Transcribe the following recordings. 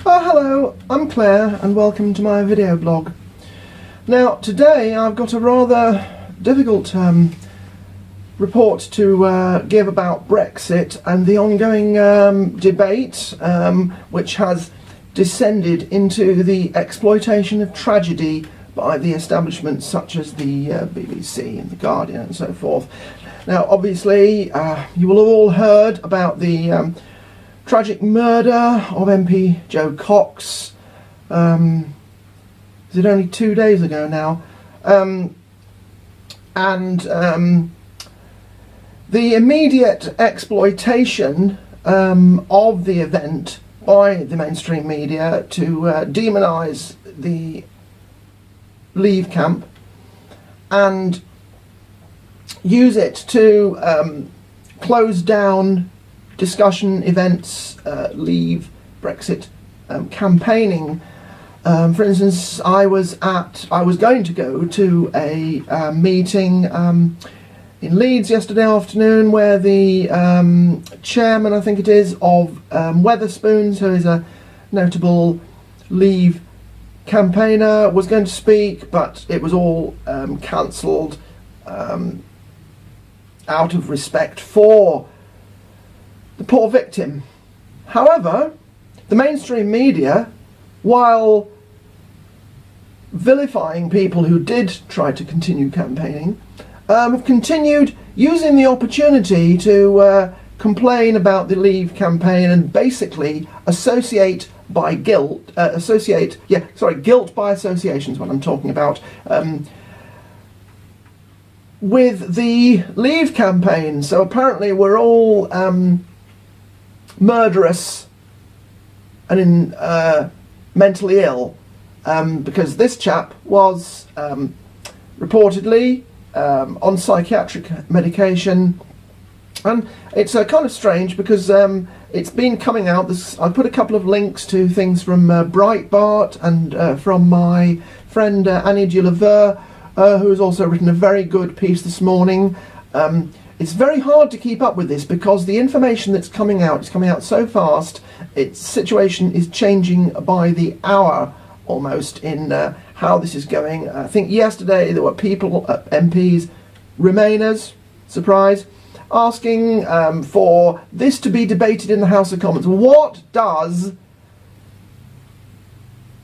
Hello, I'm Claire and welcome to my video blog. Now today I've got a rather difficult report to give about Brexit and the ongoing debate which has descended into the exploitation of tragedy by the establishments such as the BBC and the Guardian and so forth. Now obviously you will have all heard about the tragic murder of MP Jo Cox. Is it only 2 days ago now? The immediate exploitation of the event by the mainstream media to demonise the Leave camp and use it to close down discussion events, Leave, Brexit, campaigning. For instance, I was going to go to a meeting in Leeds yesterday afternoon where the chairman, I think it is, of Wetherspoons, who is a notable Leave campaigner, was going to speak, but it was all cancelled out of respect for the poor victim. However, the mainstream media, while vilifying people who did try to continue campaigning, have continued using the opportunity to complain about the Leave campaign and basically associate by guilt, guilt by association is what I'm talking about, with the Leave campaign. So apparently we're all murderous and mentally ill, because this chap was reportedly on psychiatric medication. And it's kind of strange because it's been coming out. I put a couple of links to things from Breitbart and from my friend Annie Dulaver, who has also written a very good piece this morning. It's very hard to keep up with this because the information that's coming out is coming out so fast. Its situation is changing by the hour almost in how this is going. I think yesterday there were people, MPs, Remainers, surprise, asking for this to be debated in the House of Commons. What does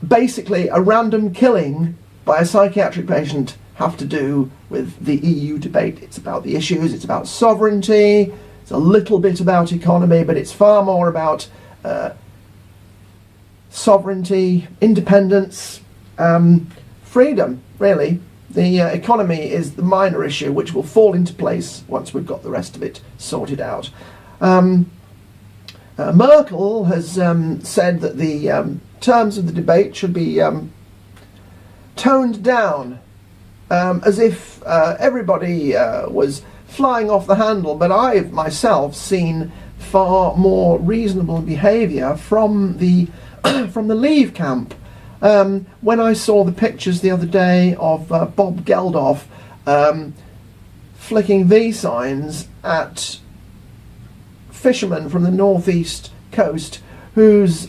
basically a random killing by a psychiatric patient have to do with the EU debate? It's about the issues, it's about sovereignty, it's a little bit about economy, but it's far more about sovereignty, independence, freedom, really. The economy is the minor issue, which will fall into place once we've got the rest of it sorted out. Merkel has said that the terms of the debate should be toned down, as if everybody was flying off the handle, but I've myself seen far more reasonable behaviour from the from the Leave camp. When I saw the pictures the other day of Bob Geldof flicking V signs at fishermen from the northeast coast whose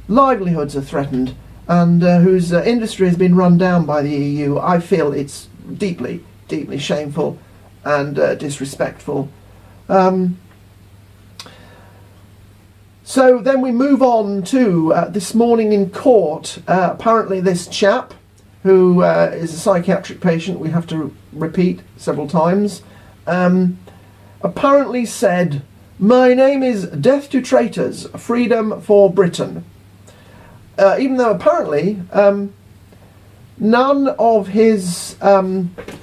livelihoods are threatened and whose industry has been run down by the EU, I feel it's deeply, deeply shameful and disrespectful. So then we move on to this morning in court. Apparently this chap, who is a psychiatric patient, we have to repeat several times, apparently said, "My name is Death to Traitors, Freedom for Britain." Even though apparently none of his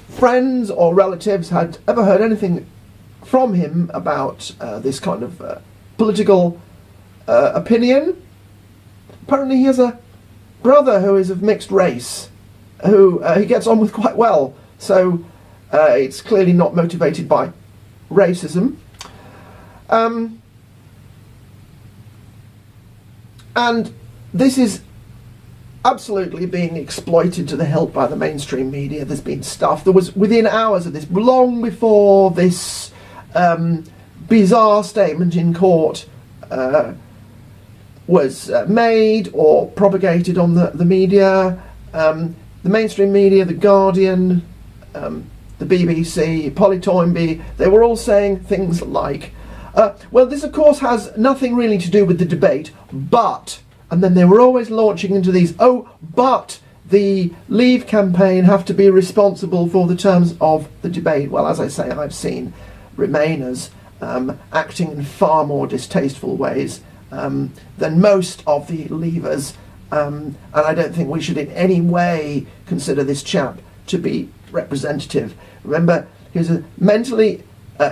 friends or relatives had ever heard anything from him about this kind of political opinion. Apparently he has a brother who is of mixed race, who he gets on with quite well, so it's clearly not motivated by racism. And this is absolutely being exploited to the hilt by the mainstream media. There's been stuff, there was within hours of this, long before this bizarre statement in court, was made or propagated on the media, the mainstream media, The Guardian, the BBC, Polly Toynbee. They were all saying things like, well, this of course has nothing really to do with the debate, but, and then they were always launching into these, oh, but the Leave campaign have to be responsible for the terms of the debate. Well, as I say, I've seen Remainers acting in far more distasteful ways than most of the Leavers, and I don't think we should in any way consider this chap to be representative. Remember, he was a mentally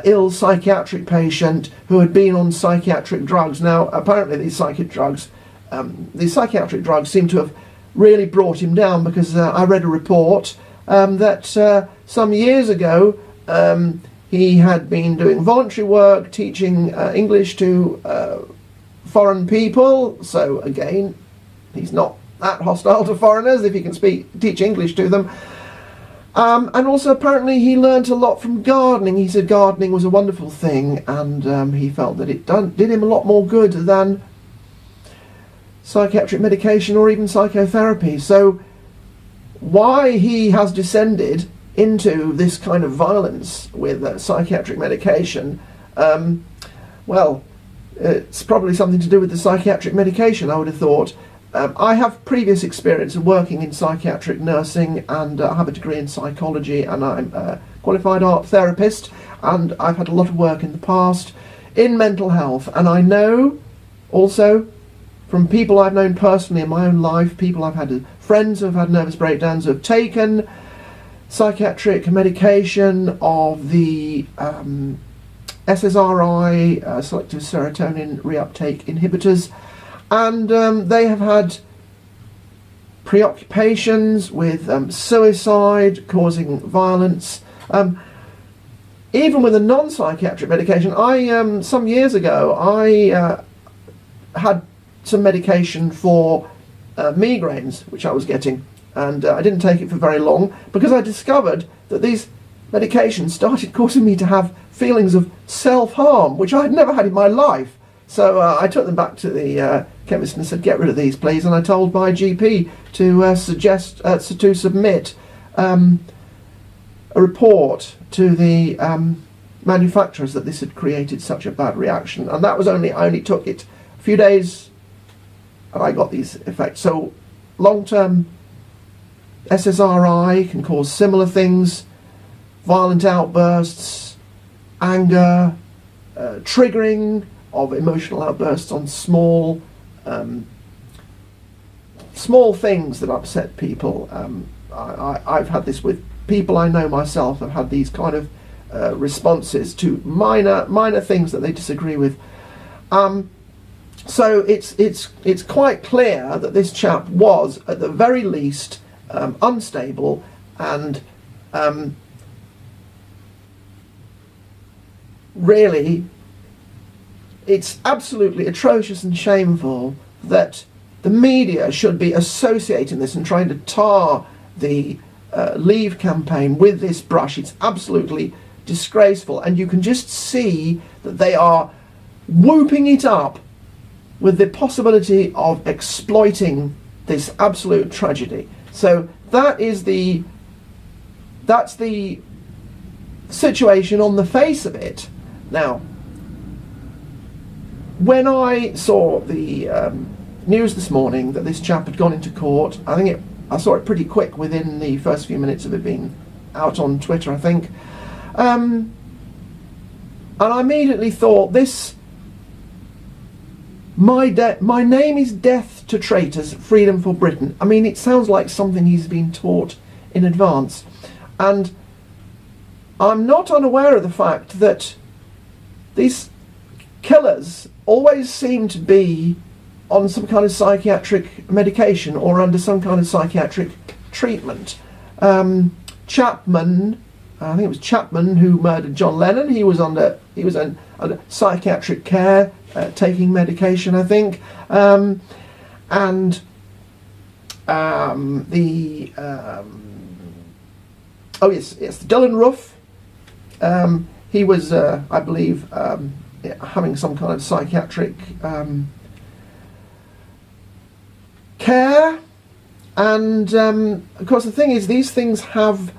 ill psychiatric patient who had been on psychiatric drugs. Now, apparently these psychiatric drugs seem to have really brought him down, because I read a report that some years ago he had been doing voluntary work teaching English to foreign people. So again, he's not that hostile to foreigners if he can teach English to them. And also apparently he learnt a lot from gardening. He said gardening was a wonderful thing, and he felt that it did him a lot more good than psychiatric medication or even psychotherapy. So why he has descended into this kind of violence with psychiatric medication, well, it's probably something to do with the psychiatric medication, I would have thought. I have previous experience of working in psychiatric nursing, and I have a degree in psychology, and I'm a qualified art therapist, and I've had a lot of work in the past in mental health. And I know also from people I've known personally in my own life, people I've had, friends who have had nervous breakdowns, who have taken psychiatric medication of the SSRI, selective serotonin reuptake inhibitors, and they have had preoccupations with suicide, causing violence. Even with a non-psychiatric medication, some years ago, I had some medication for migraines, which I was getting, and I didn't take it for very long, because I discovered that these medications started causing me to have feelings of self-harm, which I had never had in my life. So I took them back to the chemist and said, get rid of these, please. And I told my GP to submit a report to the manufacturers that this had created such a bad reaction. And that was I only took it a few days, and I got these effects. So long-term SSRI can cause similar things: violent outbursts, anger, triggering of emotional outbursts on small things that upset people. I've had this with people I know myself. I've had these kind of responses to minor things that they disagree with. So it's quite clear that this chap was, at the very least, unstable, and really, it's absolutely atrocious and shameful that the media should be associating this and trying to tar the Leave campaign with this brush. It's absolutely disgraceful, and you can just see that they are whooping it up with the possibility of exploiting this absolute tragedy. So that's the situation on the face of it. Now, when I saw the news this morning that this chap had gone into court, I saw it pretty quick within the first few minutes of it being out on Twitter, I think, and I immediately thought, my name is death to traitors, freedom for Britain. I mean, it sounds like something he's been taught in advance, and I'm not unaware of the fact that these killers always seem to be on some kind of psychiatric medication or under some kind of psychiatric treatment. Chapman, I think it was Chapman who murdered John Lennon. He was under psychiatric care, taking medication, I think. And Dylan Roof. He was, I believe, having some kind of psychiatric care. And of course the thing is, these things have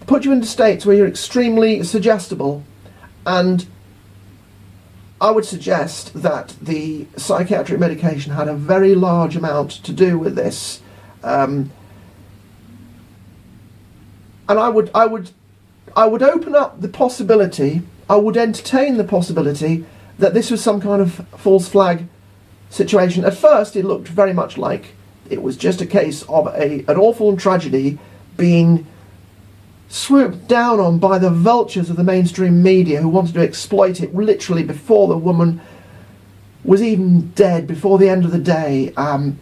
put you into states where you're extremely suggestible, and I would suggest that the psychiatric medication had a very large amount to do with this. And I would open up the possibility, I would entertain the possibility that this was some kind of false flag situation. At first it looked very much like it was just a case of an awful tragedy being swooped down on by the vultures of the mainstream media who wanted to exploit it literally before the woman was even dead, before the end of the day.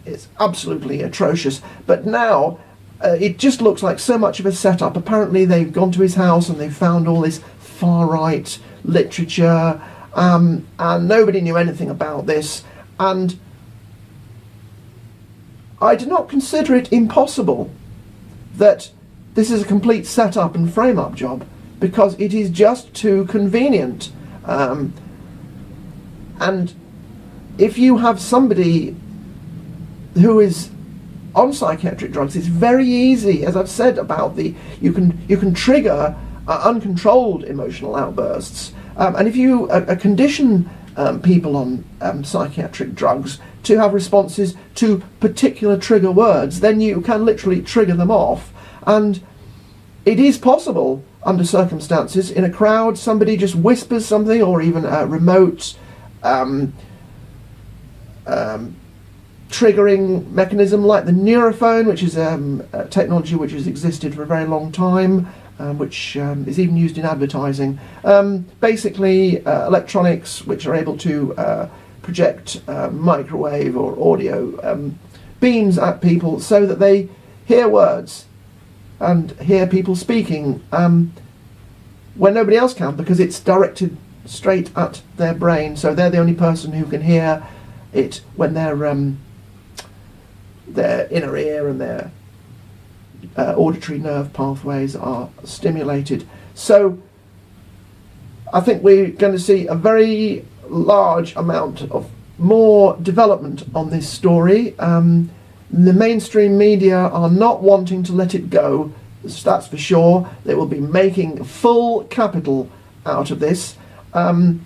It's absolutely atrocious. But now it just looks like so much of a setup. Apparently they've gone to his house and they've found all this far-right literature, and nobody knew anything about this. And I do not consider it impossible that this is a complete set-up and frame-up job, because it is just too convenient. And if you have somebody who is on psychiatric drugs, it's very easy, as I've said about you can trigger uncontrolled emotional outbursts. And if you condition people on psychiatric drugs to have responses to particular trigger words, then you can literally trigger them off. And it is possible, under circumstances, in a crowd, somebody just whispers something, or even a remote triggering mechanism like the neurophone, which is a technology which has existed for a very long time, which is even used in advertising. Basically, electronics which are able to project microwave or audio beams at people so that they hear words and hear people speaking when nobody else can, because it's directed straight at their brain, so they're the only person who can hear it when their inner ear and their auditory nerve pathways are stimulated. So I think we're going to see a very large amount of more development on this story. The mainstream media are not wanting to let it go, that's for sure. They will be making full capital out of this, and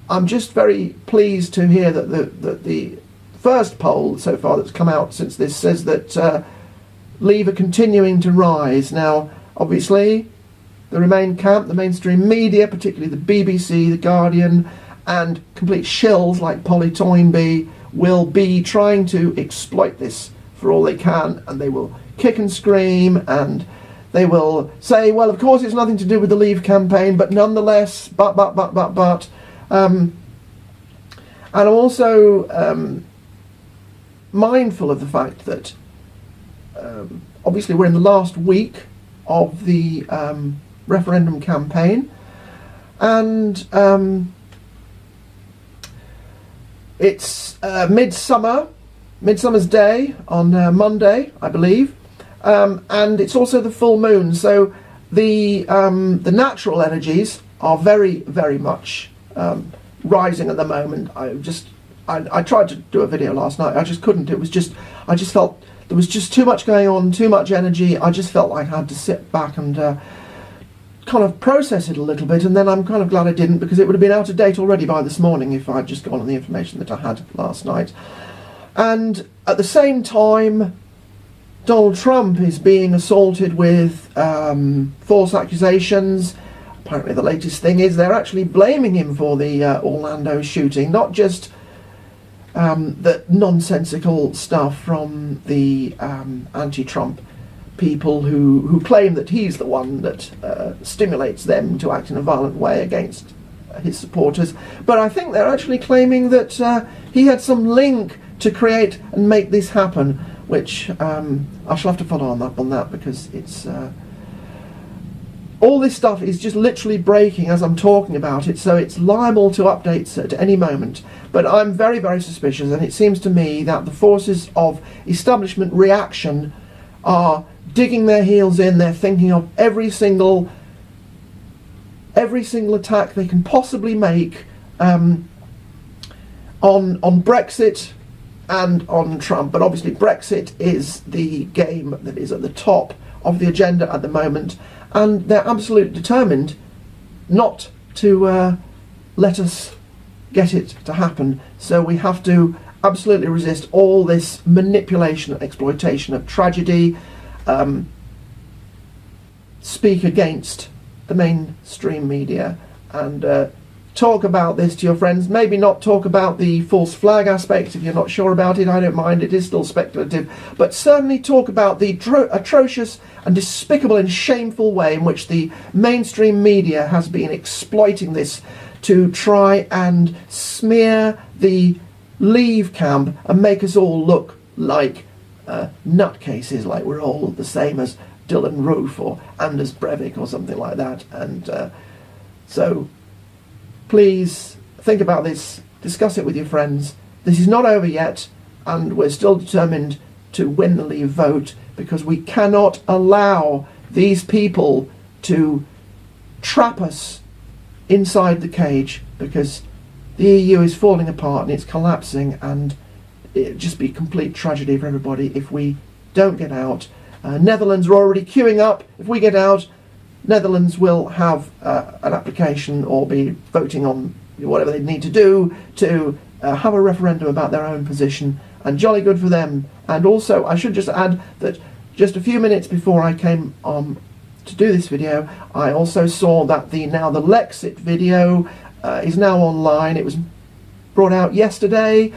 I'm just very pleased to hear that the first poll so far that's come out since this says that Leave are continuing to rise. Now, obviously, the Remain camp, the mainstream media, particularly the BBC, the Guardian, and complete shills like Polly Toynbee, will be trying to exploit this for all they can, and they will kick and scream, and they will say, well, of course it's nothing to do with the Leave campaign, but nonetheless, but. And I'm also mindful of the fact that obviously we're in the last week of the referendum campaign, and it's Midsummer's Day on Monday, I believe, and it's also the full moon. So the natural energies are very, very much rising at the moment. I tried to do a video last night. I just couldn't. I just felt there was just too much going on, too much energy. I just felt like I had to sit back and kind of process it a little bit, and then I'm kind of glad I didn't, because it would have been out of date already by this morning if I'd just gone on the information that I had last night. And at the same time, Donald Trump is being assaulted with false accusations. Apparently the latest thing is they're actually blaming him for the Orlando shooting, not just the nonsensical stuff from the anti-Trump people who claim that he's the one that stimulates them to act in a violent way against his supporters, but I think they're actually claiming that he had some link to create and make this happen, which I shall have to follow up on that, because it's all this stuff is just literally breaking as I'm talking about it, so it's liable to updates at any moment. But I'm very, very suspicious, and it seems to me that the forces of establishment reaction are digging their heels in. They're thinking of every single attack they can possibly make on Brexit, and on Trump. But obviously Brexit is the game that is at the top of the agenda at the moment, and they're absolutely determined not to let us get it to happen. So we have to absolutely resist all this manipulation and exploitation of tragedy, speak against the mainstream media, and talk about this to your friends. Maybe not talk about the false flag aspect if you're not sure about it. I don't mind, it is still speculative, but certainly talk about the atrocious and despicable and shameful way in which the mainstream media has been exploiting this to try and smear the Leave camp and make us all look like nutcases, like we're all the same as Dylan Roof or Anders Breivik or something like that. And so please think about this, discuss it with your friends. This is not over yet, and we're still determined to win the Leave vote, because we cannot allow these people to trap us inside the cage, because the EU is falling apart and it's collapsing, and it'd just be complete tragedy for everybody if we don't get out. Netherlands are already queuing up. If we get out, Netherlands will have an application or be voting on whatever they need to do to have a referendum about their own position, and jolly good for them. And also, I should just add that just a few minutes before I came on to do this video, I also saw that the Lexit video is now online. It was brought out yesterday,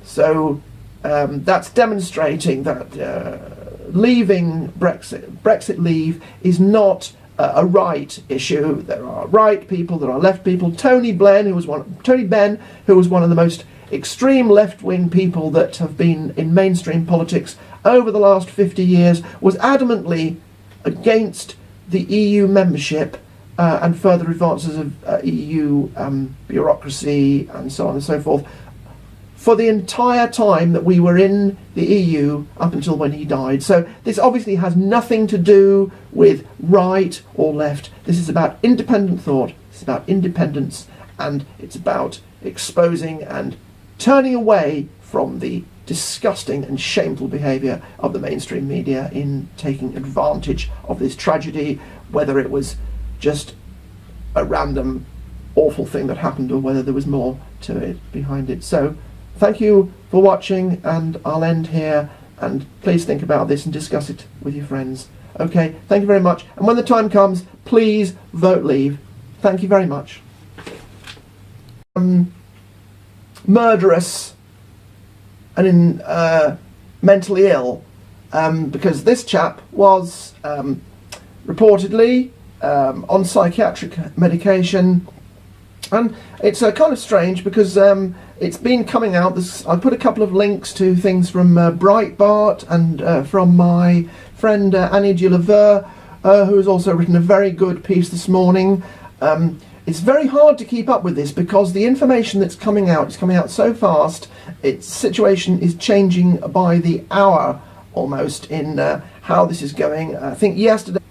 so that's demonstrating that leaving Brexit leave is not a right issue. There are right people, there are left people. Tony Benn, who was one of the most extreme left-wing people that have been in mainstream politics over the last 50 years, was adamantly against the EU membership and further advances of EU bureaucracy and so on and so forth for the entire time that we were in the EU, up until when he died. So this obviously has nothing to do with right or left. This is about independent thought, it's about independence, and it's about exposing and turning away from the disgusting and shameful behaviour of the mainstream media in taking advantage of this tragedy, whether it was just a random awful thing that happened or whether there was more to it behind it. So thank you for watching, and I'll end here, and please think about this and discuss it with your friends. Okay, thank you very much, and when the time comes, please vote Leave. Thank you very much. Murderous and mentally ill, because this chap was reportedly on psychiatric medication, and it's kind of strange because it's been coming out. I put a couple of links to things from Breitbart and from my friend Annie Dulaver, who has also written a very good piece this morning. It's very hard to keep up with this because the information that's coming out is coming out so fast. Its situation is changing by the hour almost in how this is going. I think yesterday,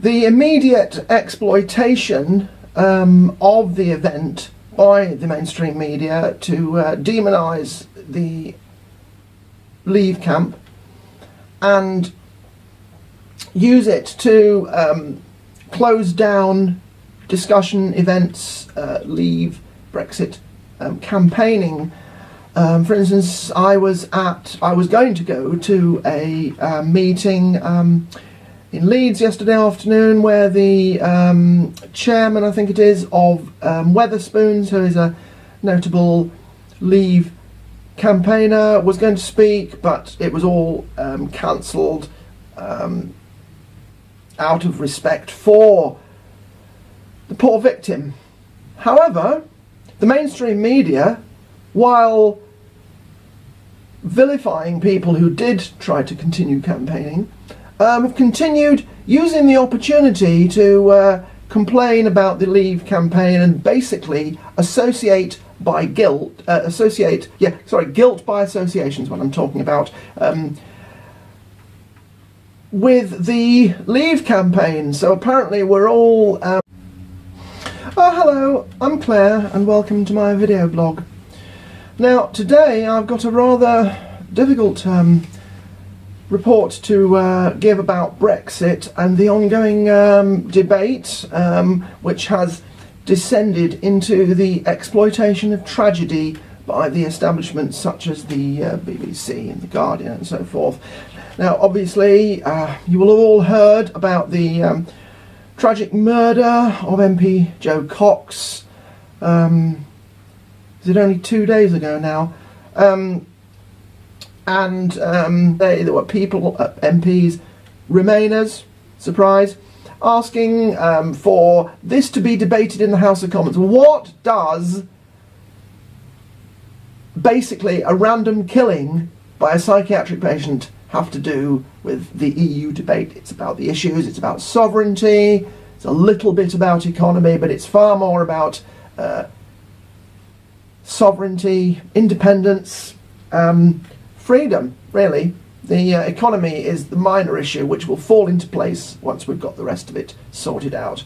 the immediate exploitation of the event by the mainstream media to demonise the Leave camp and use it to close down discussion events, Leave, Brexit, campaigning. For instance, I was going to go to a meeting in Leeds yesterday afternoon where the chairman, I think it is, of Wetherspoons, who is a notable Leave campaigner, was going to speak, but it was all cancelled out of respect for the poor victim. However, the mainstream media, while vilifying people who did try to continue campaigning, have continued using the opportunity to complain about the Leave campaign and basically associate by guilt, guilt by association is what I'm talking about, with the Leave campaign. So apparently we're all... Oh, hello, I'm Claire, and welcome to my video blog. Now, today I've got a rather difficult report to give about Brexit and the ongoing debate, which has descended into the exploitation of tragedy by the establishments such as the BBC and the Guardian and so forth. Now, obviously, you will have all heard about the tragic murder of MP Jo Cox. Is it only 2 days ago now? There were people, MPs, Remainers, surprise, asking for this to be debated in the House of Commons. What does basically a random killing by a psychiatric patient have to do with the EU debate? It's about the issues, it's about sovereignty, it's a little bit about economy, but it's far more about sovereignty, independence, freedom, really. The economy is the minor issue, which will fall into place once we've got the rest of it sorted out.